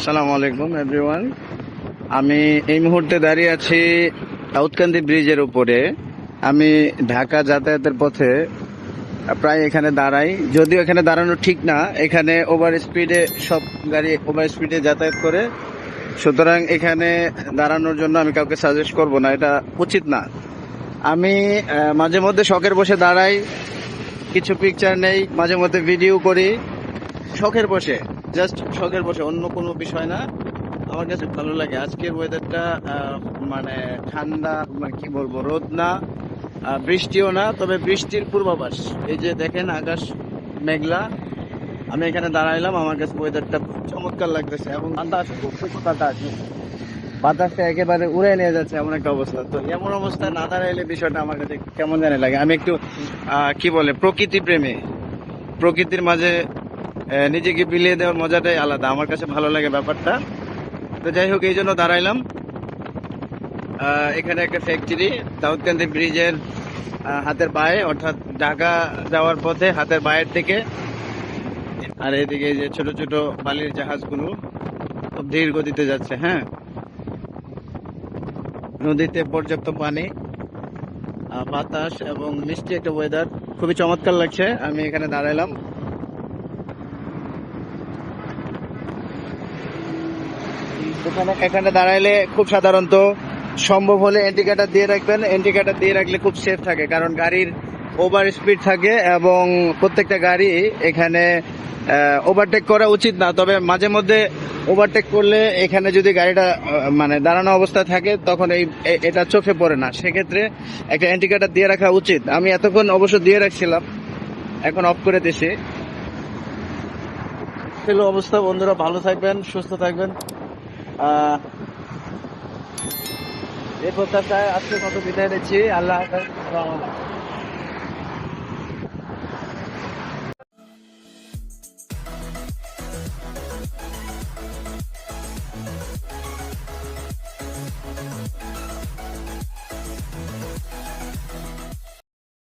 আসসালামু আলাইকুম এভরিওয়ান। আমি এই মুহূর্তে দাঁড়িয়ে আছি দাউদকান্দি ব্রিজের উপরে। আমি ঢাকা যাতায়াতের পথে প্রায় এখানে দাঁড়াই, যদিও এখানে দাঁড়ানো ঠিক না। এখানে ওভার স্পিডে সব গাড়ি ওভার স্পিডে যাতায়াত করে, সুতরাং এখানে দাঁড়ানোর জন্য আমি কাউকে সাজেস্ট করব না, এটা উচিত না। আমি মাঝে মধ্যে শখের বসে দাঁড়াই, কিছু পিকচার নেই, মাঝে মধ্যে ভিডিও করি, শখের বসে, জাস্ট শখের বসে, অন্য কোনো বিষয় না। আমার কাছে ভালো লাগে আজকের ওয়েদারটা। মানে ঠান্ডা, মানে কি বলবো, রোদ না, বৃষ্টিও না, তবে বৃষ্টির পূর্বাভাস। এই যে দেখেন আকাশ মেঘলা। আমি এখানে দাঁড়াইলাম, আমার কাছে ওয়েদারটা খুব চমৎকার লাগতেছে এবং বাতাস, খুব বাতাস, বাতাসটা একেবারে উড়ে নিয়ে যাচ্ছে এমন একটা অবস্থা। তো এমন অবস্থায় না দাঁড়াইলে বিষয়টা আমার কাছে কেমন জানি লাগে। আমি একটু কি বলে, প্রকৃতি প্রেমী, প্রকৃতির মাঝে নিজেকে বিলিয়ে দেওয়ার মজাটাই আলাদা। আমার কাছে ভালো লাগে ব্যাপারটা। তো যাই হোক, এই জন্য দাঁড়াইলাম। এখানে একটা ফ্যাক্টরি, দাউদকান্দি ব্রিজের হাতের বাঁয়ে, অর্থাৎ ঢাকা যাওয়ার পথে হাতের বাঁয়ের থেকে। আর এদিকে যে ছোট ছোট বালির জাহাজগুলো খুব ধীর গতিতে যাচ্ছে। হ্যাঁ, নদীতে পর্যাপ্ত পানি, বাতাস এবং মিষ্টি একটা ওয়েদার, খুবই চমৎকার লাগছে। আমি এখানে দাঁড়াইলাম। এখানে দাঁড়াইলে খুব সাধারণত সম্ভব হলে ইন্ডিকেটর দিয়ে রাখবেন। ইন্ডিকেটর দিয়ে রাখলে খুব সেফ থাকে, কারণ গাড়ির ওভার স্পিড থাকে এবং প্রত্যেকটা গাড়ি এখানে ওভারটেক করা উচিত না। তবে মাঝে মধ্যে ওভারটেক করলে এখানে যদি গাড়িটা মানে দাঁড়ানো অবস্থায় থাকে, তখন এটা চোখে পড়ে না, সেক্ষেত্রে একটা ইন্ডিকেটর দিয়ে রাখা উচিত। আমি এতক্ষণ অবশ্য দিয়ে রাখছিলাম, এখন অফ করে দিছি। অবস্থা বন্ধুরা, ভালো থাকবেন, সুস্থ থাকবেন। এই প্রত্যাশায় আজকে কত বিদায় নিচ্ছি। আল্লাহ হাফেজ।